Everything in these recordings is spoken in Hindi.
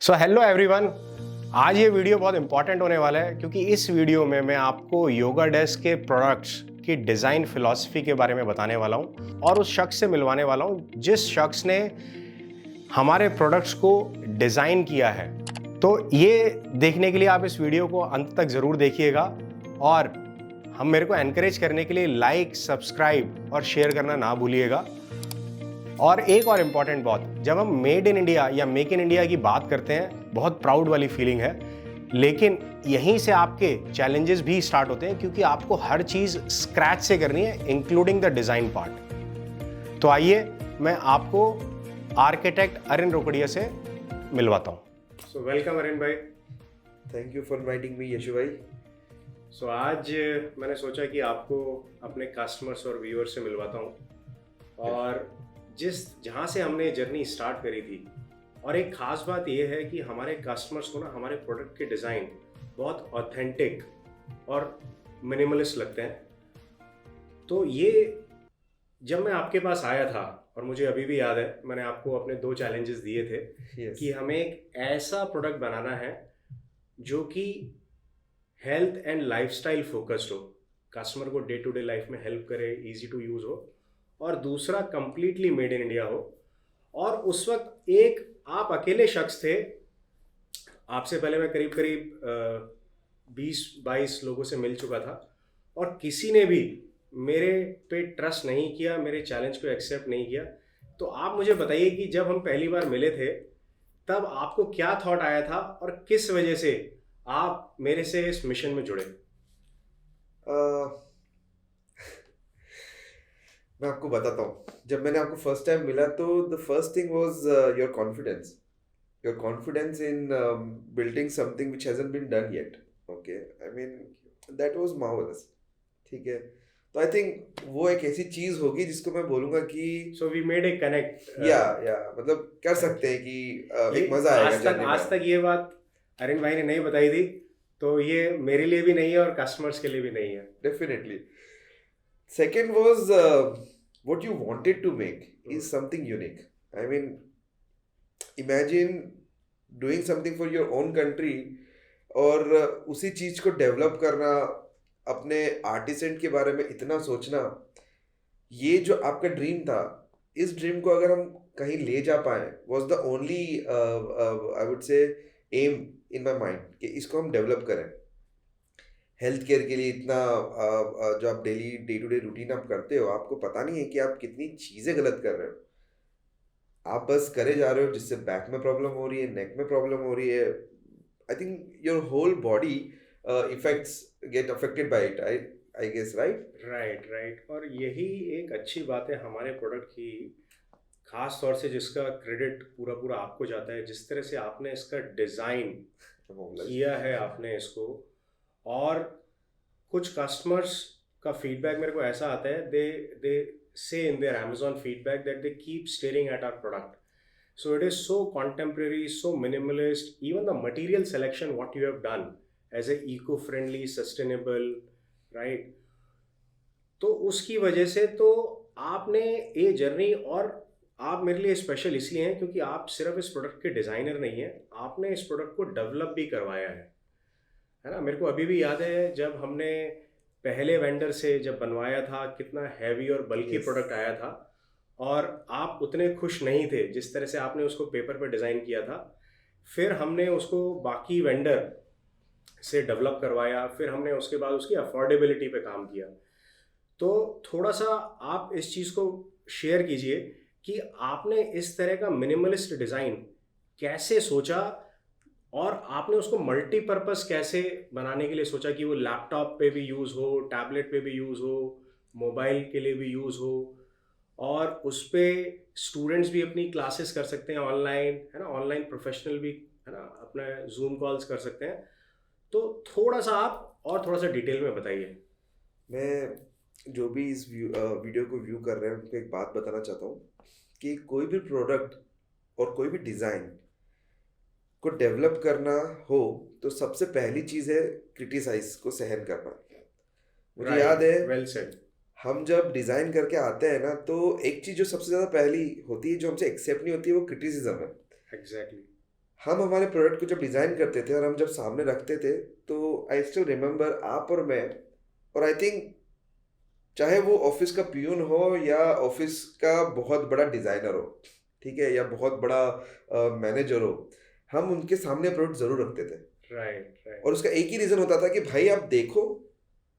So hello everyone. आज ये वीडियो बहुत इंपॉर्टेंट होने वाला है क्योंकि इस वीडियो में मैं आपको योगा डेस्क के प्रोडक्ट्स की डिज़ाइन फिलॉसफी के बारे में बताने वाला हूँ और उस शख्स से मिलवाने वाला हूँ जिस शख्स ने हमारे प्रोडक्ट्स को डिज़ाइन किया है। तो ये देखने के लिए आप इस वीडियो को अंत तक ज़रूर देखिएगा और हम मेरे को एनकरेज करने के लिए लाइक, सब्सक्राइब और शेयर करना ना भूलिएगा। और एक और इम्पॉर्टेंट बात, जब हम मेड इन इंडिया या मेक इन इंडिया की बात करते हैं बहुत प्राउड वाली फीलिंग है, लेकिन यहीं से आपके चैलेंजेस भी स्टार्ट होते हैं क्योंकि आपको हर चीज़ स्क्रैच से करनी है इंक्लूडिंग द डिज़ाइन पार्ट। तो आइए मैं आपको आर्किटेक्ट अरिन रोकड़िया से मिलवाता हूँ। सो वेलकम अरिन भाई। Thank you for inviting me Yashu भाई। सो आज मैंने सोचा कि आपको अपने कस्टमर्स और व्यूअर से मिलवाता हूँ और जहाँ से हमने जर्नी स्टार्ट करी थी। और एक ख़ास बात यह है कि हमारे कस्टमर्स को ना हमारे प्रोडक्ट के डिज़ाइन बहुत ऑथेंटिक और मिनिमलिस्ट लगते हैं। तो ये जब मैं आपके पास आया था और मुझे अभी भी याद है, मैंने आपको अपने 2 चैलेंजेस दिए थे कि हमें एक ऐसा प्रोडक्ट बनाना है जो कि हेल्थ एंड लाइफस्टाइल फोकस्ड हो, कस्टमर को डे टू डे लाइफ में हेल्प करे, इजी टू यूज़ हो, और दूसरा कंप्लीटली मेड इन इंडिया हो। और उस वक्त एक आप अकेले शख्स थे। आपसे पहले मैं करीब करीब 20-22 लोगों से मिल चुका था और किसी ने भी मेरे पे ट्रस्ट नहीं किया, मेरे चैलेंज को एक्सेप्ट नहीं किया। तो आप मुझे बताइए कि जब हम पहली बार मिले थे तब आपको क्या थॉट आया था और किस वजह से आप मेरे से इस मिशन में जुड़े? मैं आपको बताता हूँ, जब मैंने आपको फर्स्ट टाइम मिला तो the first thing was your confidence in building something which hasn't been done yet. Okay, I mean that was marvellous. ठीक है, तो आई थिंक वो एक ऐसी चीज होगी जिसको मैं बोलूंगा कि so we made a connect. या मतलब कर सकते हैं कि एक मजा आएगा। आज तक ये बात अरिन भाई ने नहीं बताई थी, तो ये मेरे लिए भी नहीं है और कस्टमर्स के लिए भी नहीं है। Definitely. Second was what you wanted to make is something unique. I mean, imagine doing something for your own country और उसी चीज को डेवलप करना, अपने आर्टिसेंट के बारे में इतना सोचना। ये जो आपका ड्रीम था, इस ड्रीम को अगर हम कहीं ले जा पाए was the only I would say aim in my mind कि इसको हम डेवलप करें। हेल्थ केयर के लिए इतना जो आप डे टू डे रूटीन आप करते हो, आपको पता नहीं है कि आप कितनी चीज़ें गलत कर रहे हो। आप बस करे जा रहे हो जिससे बैक में प्रॉब्लम हो रही है, नेक में प्रॉब्लम हो रही है। I think your whole body effects get affected by it, I guess. Right. और यही एक अच्छी बात है हमारे प्रोडक्ट की, खास तौर से जिसका क्रेडिट पूरा आपको जाता है। जिस तरह से आपने इसका डिज़ाइन किया है आपने इसको, और कुछ कस्टमर्स का फीडबैक मेरे को ऐसा आता है, they say in their Amazon feedback that they keep staring at our product. So it is so contemporary, so minimalist, even the material selection what you have done as a eco friendly, sustainable, right. तो उसकी वजह से तो आपने ये जर्नी, और आप मेरे लिए स्पेशल इसलिए हैं क्योंकि आप सिर्फ इस प्रोडक्ट के डिज़ाइनर नहीं हैं, आपने इस प्रोडक्ट को डेवलप भी करवाया है ना। मेरे को अभी भी याद है जब हमने पहले वेंडर से जब बनवाया था, कितना हैवी और बल्कि प्रोडक्ट आया था और आप उतने खुश नहीं थे जिस तरह से आपने उसको पेपर पे डिज़ाइन किया था। फिर हमने उसको बाकी वेंडर से डेवलप करवाया, फिर हमने उसके बाद उसकी अफोर्डेबिलिटी पे काम किया। तो थोड़ा सा आप इस चीज़ को शेयर कीजिए कि आपने इस तरह का मिनिमलिस्ट डिज़ाइन कैसे सोचा और आपने उसको मल्टीपर्पज़ कैसे बनाने के लिए सोचा कि वो लैपटॉप पे भी यूज़ हो, टैबलेट पे भी यूज़ हो, मोबाइल के लिए भी यूज़ हो, और उस पर स्टूडेंट्स भी अपनी क्लासेस कर सकते हैं ऑनलाइन, है ना। ऑनलाइन प्रोफेशनल भी, है ना, अपने जूम कॉल्स कर सकते हैं। तो थोड़ा सा आप और थोड़ा सा डिटेल में बताइए। मैं जो भी इस वीडियो को व्यू कर रहे हैं उनको एक बात बताना चाहता हूँ कि कोई भी प्रोडक्ट और कोई भी डिज़ाइन को डेवलप करना हो तो सबसे पहली चीज़ है क्रिटिसाइज को सहन करना। मुझे याद है, वेल सेड। हम जब डिज़ाइन करके आते हैं ना, तो एक चीज़ जो सबसे ज़्यादा पहली होती है जो हमसे एक्सेप्ट नहीं होती है, वो क्रिटिसिज्म है। एग्जैक्टली। हम हमारे प्रोडक्ट को जब डिज़ाइन करते थे और हम जब सामने रखते थे, तो आई स्टिल रिमेम्बर आप और मैं, और आई थिंक चाहे वो ऑफिस का पियून हो या ऑफिस का बहुत बड़ा डिज़ाइनर हो, ठीक है, या बहुत बड़ा मैनेजर हो, हम उनके सामने प्रोडक्ट ज़रूर रखते थे। राइट। और उसका एक ही रीज़न होता था कि भाई आप देखो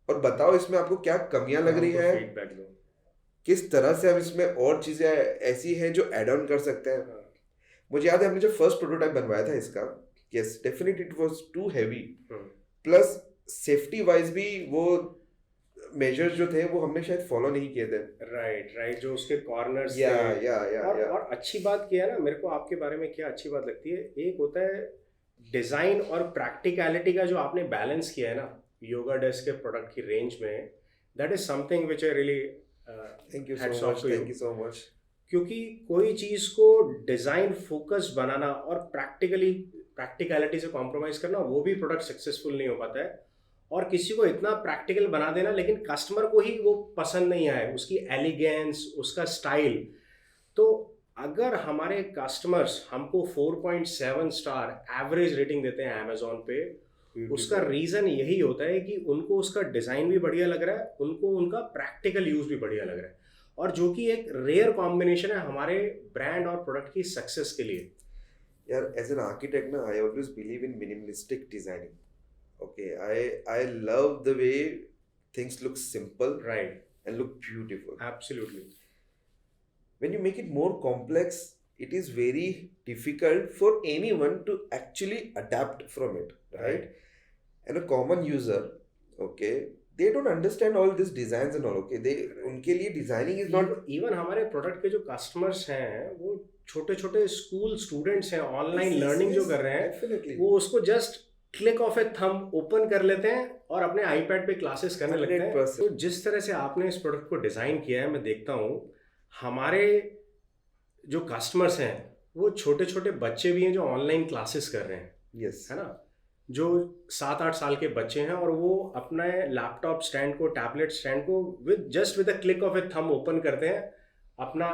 और बताओ इसमें आपको क्या कमियां लग रही है, फीडबैक दो, किस तरह से हम इसमें और चीज़ें ऐसी हैं जो ऐड ऑन कर सकते हैं। हाँ, मुझे याद है हमने जो फर्स्ट प्रोटोटाइप बनवाया था इसका, yes definitely it was too heavy, hmm, plus safety wise भी वो मेजर्स जो थे वो हमने शायद फॉलो नहीं किए थे। राइट, जो उसके कॉर्नर्स या थे। या और अच्छी बात क्या है ना, मेरे को आपके बारे में क्या अच्छी बात लगती है, एक होता है डिज़ाइन और प्रैक्टिकलिटी का जो आपने बैलेंस किया है ना योगा डेस्क के प्रोडक्ट की रेंज में, that is something which I really thank you hats so off much, to thank you you. So much. क्योंकि कोई चीज़ को डिज़ाइन फोकस बनाना और प्रैक्टिकलिटी से कॉम्प्रोमाइज़ करना, वो भी प्रोडक्ट सक्सेसफुल नहीं हो पाता है। और किसी को इतना प्रैक्टिकल बना देना लेकिन कस्टमर को ही वो पसंद नहीं आए, उसकी एलिगेंस, उसका स्टाइल। तो अगर हमारे कस्टमर्स हमको 4.7 स्टार एवरेज रेटिंग देते हैं अमेजोन पे, उसका रीज़न यही होता है कि उनको उसका डिज़ाइन भी बढ़िया लग रहा है, उनको उनका प्रैक्टिकल यूज़ भी बढ़िया लग रहा है, और जो कि एक रेयर कॉम्बिनेशन है हमारे ब्रांड और प्रोडक्ट की सक्सेस के लिए। यार एज एन आर्किटेक्ट ना, I always believe in minimalistic designing. Okay, I love the way things look simple right, and look beautiful. Absolutely. When you make it more complex, it is very difficult for anyone to actually adapt from it, right? And a common user, okay, they don't understand all these designs and all, okay, they उनके लिए designing is not इवन हमारे प्रोडक्ट के जो कस्टमर्स हैं वो छोटे छोटे स्कूल स्टूडेंट्स हैं, ऑनलाइन लर्निंग जो कर रहे हैं, definitely वो उसको just click of A thumb open कर लेते हैं और अपने आईपैड पे क्लासेस करने लगते हैं। 100%। तो जिस तरह से आपने इस प्रोडक्ट को डिज़ाइन किया है, मैं देखता हूँ हमारे जो कस्टमर्स हैं वो छोटे छोटे बच्चे भी हैं जो ऑनलाइन क्लासेस कर रहे हैं, yes है ना, जो 7-8 साल के बच्चे हैं, और वो अपने लैपटॉप स्टैंड को, टैबलेट स्टैंड को with a click of A thumb open करते हैं, अपना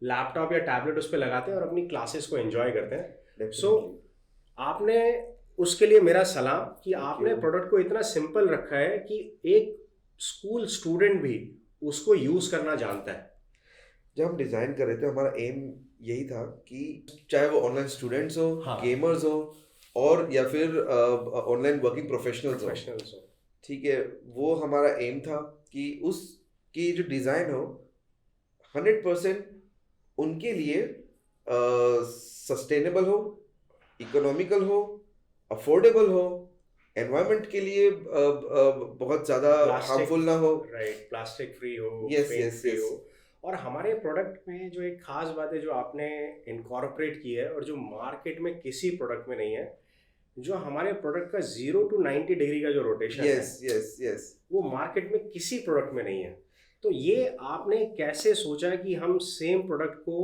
लैपटॉप या टैबलेट उस पर लगाते हैं और अपनी क्लासेस को एंजॉय करते हैं। सो आपने उसके लिए मेरा सलाम कि आपने प्रोडक्ट को इतना सिंपल रखा है कि एक स्कूल स्टूडेंट भी उसको यूज़ करना जानता है। जब हम डिजाइन कर रहे थे हमारा एम यही था कि चाहे वो ऑनलाइन स्टूडेंट्स हो, हाँ, गेमर्स हो, और या फिर ऑनलाइन वर्किंग प्रोफेशनल्स हो, ठीक है, वो हमारा एम था कि उसकी जो डिज़ाइन हो 100% उनके लिए सस्टेनेबल हो, इकोनॉमिकल हो, अफोर्डेबल हो, एनवायरनमेंट के लिए बहुत ज़्यादा हार्मफुल ना हो, राइट, प्लास्टिक फ्री हो, yes paint yes free yes. हो। और हमारे प्रोडक्ट में जो एक खास बात है जो आपने इनकॉर्पोरेट की है और जो मार्केट में किसी प्रोडक्ट में नहीं है, जो हमारे प्रोडक्ट का 0 to 90 डिग्री का जो रोटेशन है, यस यस यस, वो मार्केट में किसी प्रोडक्ट में नहीं है। तो ये आपने कैसे सोचा कि हम सेम प्रोडक्ट को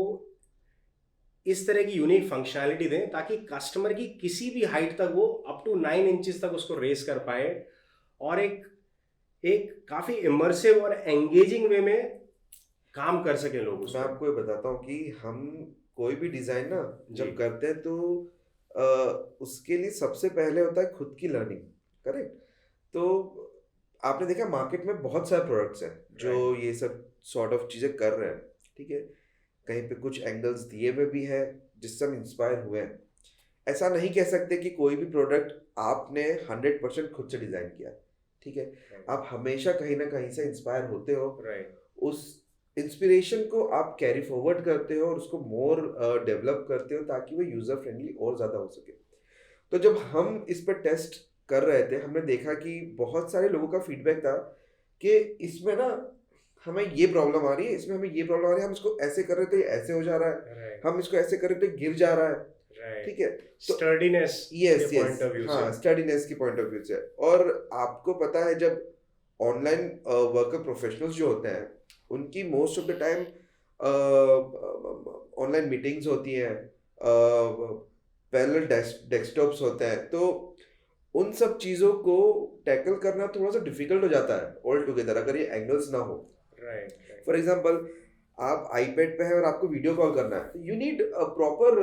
इस तरह की यूनिक फंक्शनैलिटी दें ताकि कस्टमर की किसी भी हाइट तक वो अप टू 9 इंचेस तक उसको रेस कर पाए, और एक काफ़ी इमर्सिव और एंगेजिंग वे में काम कर सके लोग मैं आपको ये बताता हूँ कि हम कोई भी डिज़ाइन ना जब करते हैं तो उसके लिए सबसे पहले होता है खुद की लर्निंग, करेक्ट? तो आपने देखा मार्केट में बहुत सारे प्रोडक्ट्स हैं जो ये सब सॉर्ट ऑफ चीज़ें कर रहे हैं, ठीक है, कहीं पे कुछ एंगल्स दिए हुए भी हैं जिससे हम इंस्पायर हुए हैं। ऐसा नहीं कह सकते कि कोई भी प्रोडक्ट आपने 100% खुद से डिज़ाइन किया, ठीक है, आप हमेशा कहीं ना कहीं से इंस्पायर होते हो, उस इंस्पिरेशन को आप कैरी फॉरवर्ड करते हो और उसको मोर डेवलप करते हो ताकि वो यूज़र फ्रेंडली और ज़्यादा हो सके। तो जब हम इस पर टेस्ट कर रहे थे हमने देखा कि बहुत सारे लोगों का फीडबैक था कि इसमें ना हमें ये प्रॉब्लम आ रही है, इसमें हमें ये प्रॉब्लम आ रही है, हम इसको ऐसे कर रहे थे ऐसे हो जा रहा है, हम इसको ऐसे कर रहे थे गिर जा रहा है, ठीक है, स्टर्डीनेस, यस यस, हाँ, स्टर्डीनेस की पॉइंट ऑफ व्यू से। और आपको पता है जब ऑनलाइन वर्कर प्रोफेशनल्स जो होते हैं उनकी most of the time online meetings होती हैं, पैरेलल डेस्कटॉप्स होते हैं, तो उन सब चीज़ों को टैकल करना थोड़ा सा डिफिकल्ट हो जाता है ऑल टुगेदर अगर ये एंगल्स ना हो। फॉर एग्जांपल आप आईपैड पे है और आपको वीडियो कॉल करना है, you need a proper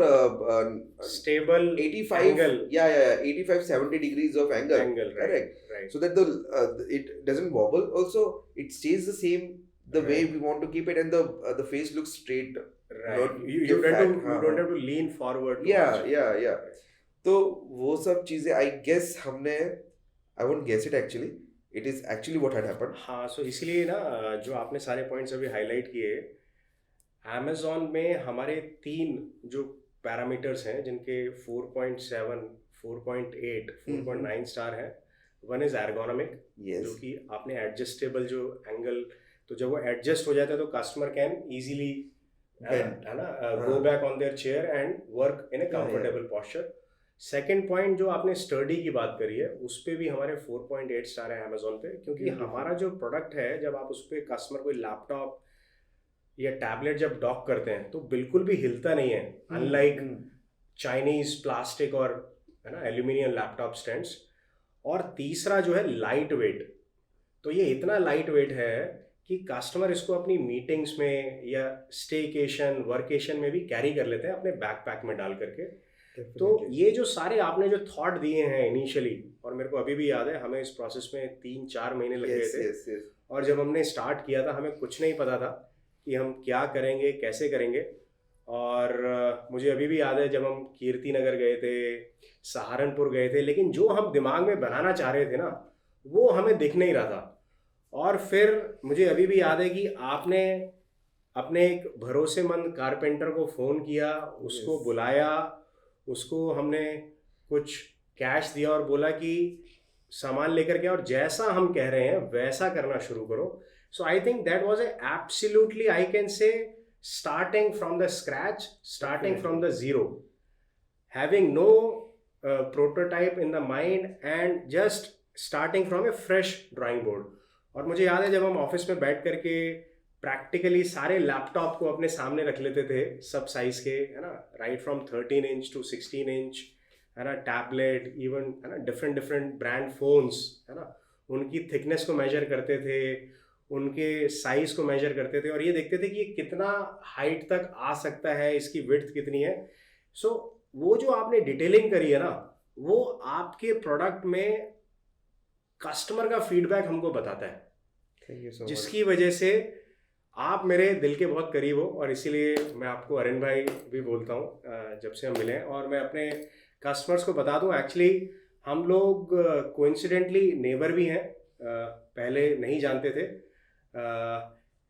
stable 85 angle, 85-70 degrees of angle, correct, right. so that the it doesn't wobble, also it stays the same the way Right. we want to keep it, and the face looks straight, Right. not You give don't fat. you don't have to lean forward too yeah much. yeah तो वो सब चीजें आई गेस हमने, I won't guess it actually, it is actually what had happened. हाँ, सो इसलिए ना जो आपने सारे पॉइंट्स अभी हाईलाइट किए, अमेज़ॉन में हमारे 3 जो पैरामीटर्स हैं जिनके 4.7, 4.8, 4.9 स्टार है. वन इज़ एर्गोनॉमिक, जो कि आपने एडजस्टेबल जो एंगल, तो जब वो एडजस्ट हो जाता है तो कस्टमर कैन इजीली, है ना, go back on their chair and work in a comfortable posture. Second point जो आपने स्टर्डी की बात करी है, उस पर भी हमारे 4.8 स्टार है अमेज़ॉन पे, क्योंकि हमारा जो प्रोडक्ट है, जब आप उस पर कस्टमर कोई लैपटॉप या टैबलेट जब डॉक करते हैं तो बिल्कुल भी हिलता नहीं है, अनलाइक चाइनीज प्लास्टिक और, है ना, एल्यूमिनियम लैपटॉप स्टैंड्स. और तीसरा जो है लाइट वेट, तो ये इतना लाइट वेट है कि कस्टमर इसको अपनी मीटिंग्स में या स्टेकेशन वर्केशन में भी कैरी कर लेते हैं अपने बैकपैक में डाल करके. तो ये जो सारे आपने जो थॉट दिए हैं इनिशियली, और मेरे को अभी भी याद है हमें इस प्रोसेस में 3-4 महीने लग गए थे. और जब हमने स्टार्ट किया था हमें कुछ नहीं पता था कि हम क्या करेंगे, कैसे करेंगे. और मुझे अभी भी याद है जब हम कीर्ति नगर गए थे, सहारनपुर गए थे, लेकिन जो हम दिमाग में बनाना चाह रहे थे ना, वो हमें दिख नहीं रहा था. और फिर मुझे अभी भी याद है कि आपने अपने एक भरोसेमंद कारपेंटर को फ़ोन किया, उसको बुलाया, उसको हमने कुछ कैश दिया और बोला कि सामान लेकर के और जैसा हम कह रहे हैं वैसा करना शुरू करो. So I think that was a absolutely, I can say, starting from the scratch, starting from the zero, having no prototype in the mind and just starting from a fresh drawing board. और मुझे याद है जब हम ऑफिस में बैठ करके प्रैक्टिकली सारे लैपटॉप को अपने सामने रख लेते थे, सब साइज के, है ना, right from 13 inch to 16 inch, है ना, टैबलेट, इवन, है ना, डिफरेंट ब्रांड फोन्स, है ना, उनकी थिकनेस को मेजर करते थे, उनके साइज को मेजर करते थे और ये देखते थे कि ये कितना हाइट तक आ सकता है, इसकी विड्थ कितनी है. सो वो जो आपने डिटेलिंग करी है ना, वो आपके प्रोडक्ट में कस्टमर का फीडबैक हमको बताता है. जिसकी वजह से आप मेरे दिल के बहुत करीब हो, और इसीलिए मैं आपको अरिन भाई भी बोलता हूँ जब से हम मिले हैं. और मैं अपने कस्टमर्स को बता दूँ, एक्चुअली हम लोग कोइंसिडेंटली नेबर भी हैं, पहले नहीं जानते थे,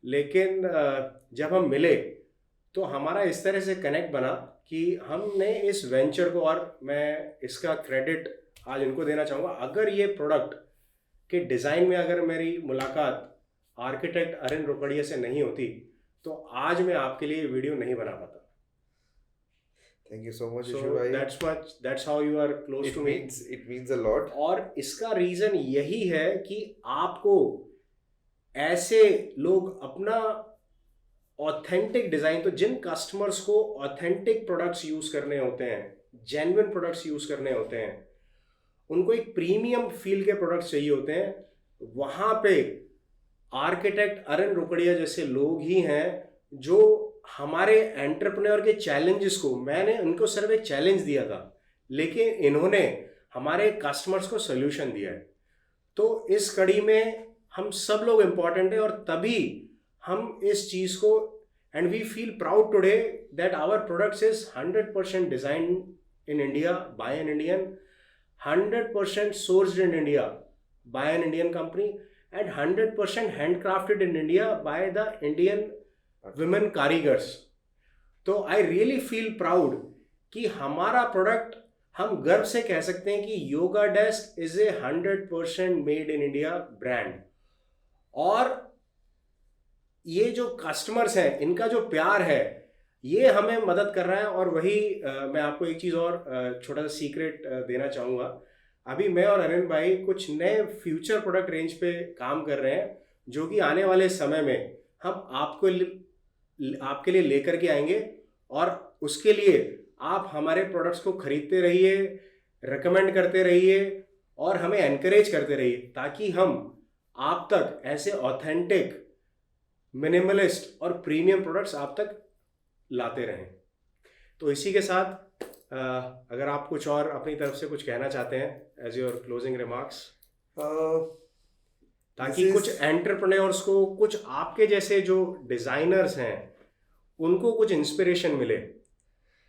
लेकिन जब हम मिले तो हमारा इस तरह से कनेक्ट बना कि हमने इस वेंचर को, और मैं इसका क्रेडिट आज इनको देना चाहूँगा, अगर ये प्रोडक्ट के डिज़ाइन में अगर मेरी मुलाकात आर्किटेक्ट अरिन रोकड़िया से नहीं होती तो आज मैं आपके लिए वीडियो नहीं बना पाता. Thank you so much, so Ishu bhai. That's how you are close to me. It means a lot. और इसका रीज़न यही है कि आपको ऐसे लोग अपना ऑथेंटिक डिज़ाइन, तो जिन कस्टमर्स को ऑथेंटिक प्रोडक्ट्स यूज़ करने होते हैं, जेन्युइन प्रोडक्ट्स यूज़ करने होते हैं, उनको एक प्रीमियम फील के प्रोडक्ट्स चाहिए होते हैं, वहाँ पे आर्किटेक्ट अरिन रोकड़िया जैसे लोग ही हैं जो हमारे एंटरप्रेन्योर के चैलेंजेस को, मैंने उनको सिर्फ एक चैलेंज दिया था, लेकिन इन्होंने हमारे कस्टमर्स को सोल्यूशन दिया है. तो इस कड़ी में हम सब लोग इम्पॉर्टेंट हैं, और तभी हम इस चीज़ को, and we feel proud today that our products is 100% design in India by an Indian, 100% sourced in India by an Indian company, and 100% handcrafted in India by the Indian women कारीगर्स. तो I really feel proud कि हमारा प्रोडक्ट, हम गर्व से कह सकते हैं कि yoga desk is a 100% made in India brand. और ये जो कस्टमर्स हैं, इनका जो प्यार है, ये हमें मदद कर रहा है. और वही मैं आपको एक चीज़ और छोटा सा सीक्रेट देना चाहूँगा. अभी मैं और अरिन भाई कुछ नए फ्यूचर प्रोडक्ट रेंज पे काम कर रहे हैं, जो कि आने वाले समय में हम आपके लिए लेकर के आएंगे, और उसके लिए आप हमारे प्रोडक्ट्स को खरीदते रहिए, रिकमेंड करते रहिए और हमें एनकरेज करते रहिए, ताकि हम आप तक ऐसे ऑथेंटिक मिनिमलिस्ट और प्रीमियम प्रोडक्ट्स आप तक लाते रहें। तो इसी के साथ अगर आप कुछ और अपनी तरफ से कुछ कहना चाहते हैं एज योर क्लोजिंग रिमार्क्स, ताकि कुछ एंटरप्रेन्योर्स को, कुछ आपके जैसे जो डिजाइनर्स हैं उनको कुछ इंस्पिरेशन मिले,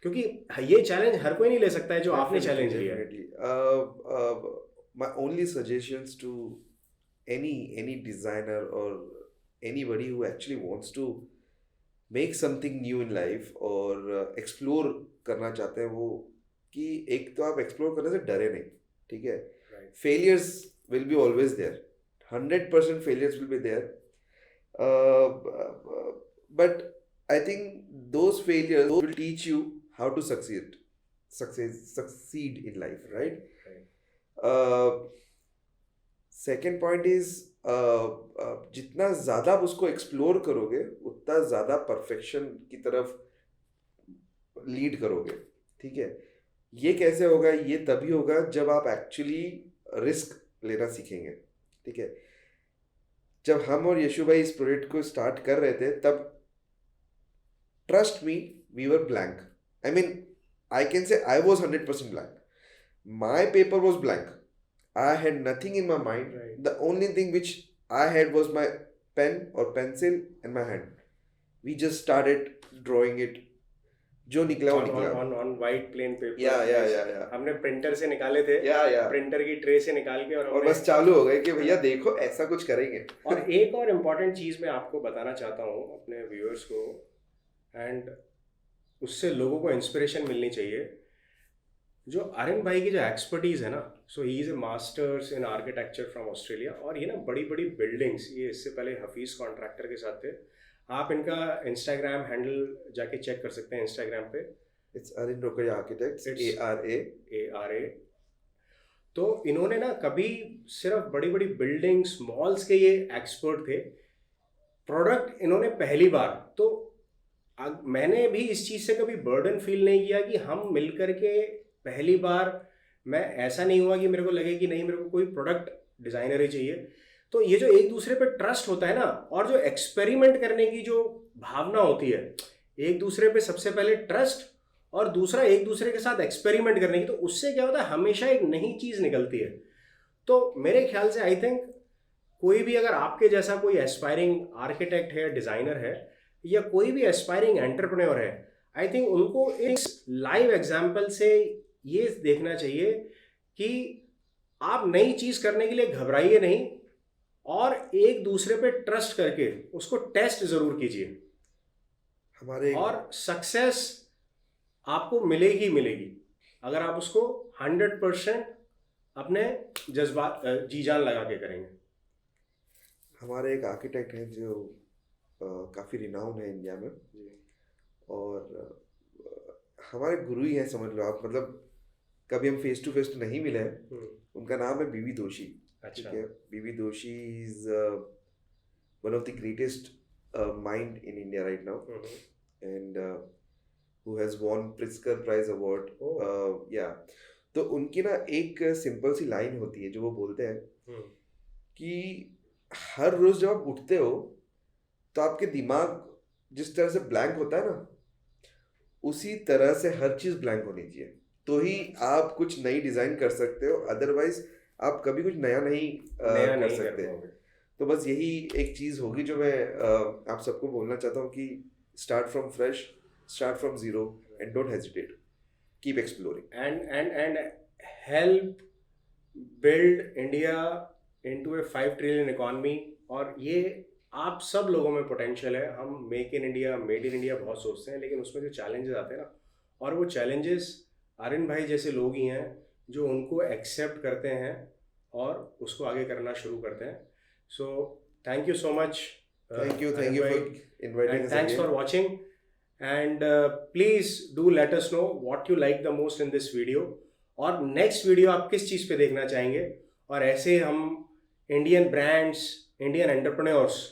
क्योंकि ये चैलेंज हर कोई नहीं ले सकता है जो आपने चैलेंज लिया है। My only suggestions to any designer or anybody who actually wants to make something new in life और explore करना चाहते हैं, वो कि एक तो आप explore करने से डरे नहीं, ठीक है? Failures will be always there, 100% failures will be there, but I think those failures will teach you how to succeed in life, right? Second point is जितना ज़्यादा आप उसको एक्सप्लोर करोगे उतना ज़्यादा परफेक्शन की तरफ लीड करोगे, ठीक है? ये कैसे होगा? ये तभी होगा जब आप एक्चुअली रिस्क लेना सीखेंगे, ठीक है? जब हम और यशु भाई इस प्रोजेक्ट को स्टार्ट कर रहे थे तब trust me we were blank. I mean, I can say I was 100% blank. My paper was blank. I had nothing in my mind. Right. The only thing which I had was my pen or pencil and my hand. We just started drawing it. जो निकला वो निकला. On white plain paper. Yeah. हमने प्रिंटर से निकाले थे. Yeah. प्रिंटर की ट्रे से निकाल के और बस चालू हो गए कि भैया देखो ऐसा कुछ करेंगे. और एक और इम्पोर्टेंट चीज़ मैं आपको बताना चाहता हूँ अपने व्यूअर्स को, एंड उससे लोगों को इंस्पिरेशन मिलनी चाहिए. जो आर्यन भाई की जो एक्सपर्टीज़ है ना, so he is a masters in architecture from Australia, और ये ना बड़ी बड़ी बिल्डिंग्स, ये इससे पहले हफीज़ कॉन्ट्रैक्टर के साथ थे. आप इनका इंस्टाग्राम हैंडल जाके चेक कर सकते हैं इंस्टाग्राम पे. It's Aryan Rokadia architects, ARA. तो इन्होंने ना कभी सिर्फ बड़ी बड़ी बिल्डिंग्स मॉल्स के ये एक्सपर्ट थे. प्रोडक्ट इन्होंने पहली बार, तो मैंने भी इस चीज़ से कभी बर्डन फील नहीं किया कि हम मिलकर के पहली बार, मैं ऐसा नहीं हुआ कि मेरे को लगे कि नहीं मेरे को कोई प्रोडक्ट डिज़ाइनर ही चाहिए. तो ये जो एक दूसरे पे ट्रस्ट होता है ना, और जो एक्सपेरिमेंट करने की जो भावना होती है, एक दूसरे पे सबसे पहले ट्रस्ट और दूसरा एक दूसरे के साथ एक्सपेरिमेंट करने की, तो उससे क्या होता है हमेशा एक नई चीज़ निकलती है. तो मेरे ख्याल से आई थिंक कोई भी अगर आपके जैसा कोई एस्पायरिंग आर्किटेक्ट है, डिज़ाइनर है, या कोई भी एस्पायरिंग एंटरप्रेन्योर है, आई थिंक उनको इस लाइव एग्जाम्पल से ये देखना चाहिए कि आप नई चीज़ करने के लिए घबराइए नहीं, और एक दूसरे पे ट्रस्ट करके उसको टेस्ट ज़रूर कीजिए. और सक्सेस आपको मिलेगी अगर आप उसको 100% अपने जज्बात जी जान लगा के करेंगे. हमारे एक आर्किटेक्ट हैं जो काफ़ी रिनाउंड है इंडिया में, और हमारे गुरु ही हैं समझ लो आप. मतलब कभी हम फेस टू फेस तो नहीं मिले हैं. उनका नाम है बीवी दोशी. ठीक है, BV Doshi is one of the greatest mind in India right now, and who has won Pritzker prize award. तो उनकी ना एक सिंपल सी लाइन होती है जो वो बोलते हैं कि हर रोज जब आप उठते हो तो आपके दिमाग जिस तरह से ब्लैंक होता है ना, उसी तरह से हर चीज़ ब्लैंक होनी चाहिए, तो ही आप कुछ नई डिज़ाइन कर सकते हो. अदरवाइज आप कभी कुछ नया नहीं कर सकते. तो बस यही एक चीज़ होगी जो मैं आप सबको बोलना चाहता हूँ कि start from fresh, start from zero, and don't hesitate, keep exploring and help build India into A 5 trillion economy. और ये आप सब लोगों में पोटेंशियल है. हम make in India, made in India बहुत सोचते हैं, लेकिन उसमें जो चैलेंजेस आते हैं ना, और वो चैलेंजेस आर्यन भाई जैसे लोग ही हैं जो उनको एक्सेप्ट करते हैं और उसको आगे करना शुरू करते हैं. सो thank you so much. Thank you for inviting us. Thanks for watching, and please do let us know what you like the most in this video, और नेक्स्ट वीडियो आप किस चीज़ पे देखना चाहेंगे. और ऐसे हम इंडियन ब्रांड्स, इंडियन एंटरप्रेन्योर्स,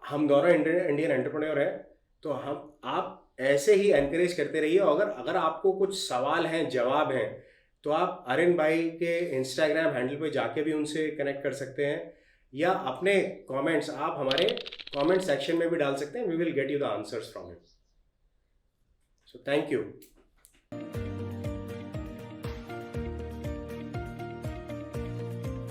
हम दोनों इंडियन एंटरप्रेन्योर हैं, तो आप ऐसे ही एनकरेज करते रहिए. अगर आपको कुछ सवाल हैं, जवाब हैं, तो आप आर्यन भाई के इंस्टाग्राम हैंडल पे जाके भी उनसे कनेक्ट कर सकते हैं, या अपने कमेंट्स आप हमारे कमेंट सेक्शन में भी डाल सकते हैं. We will get you the answers from him. So thank you.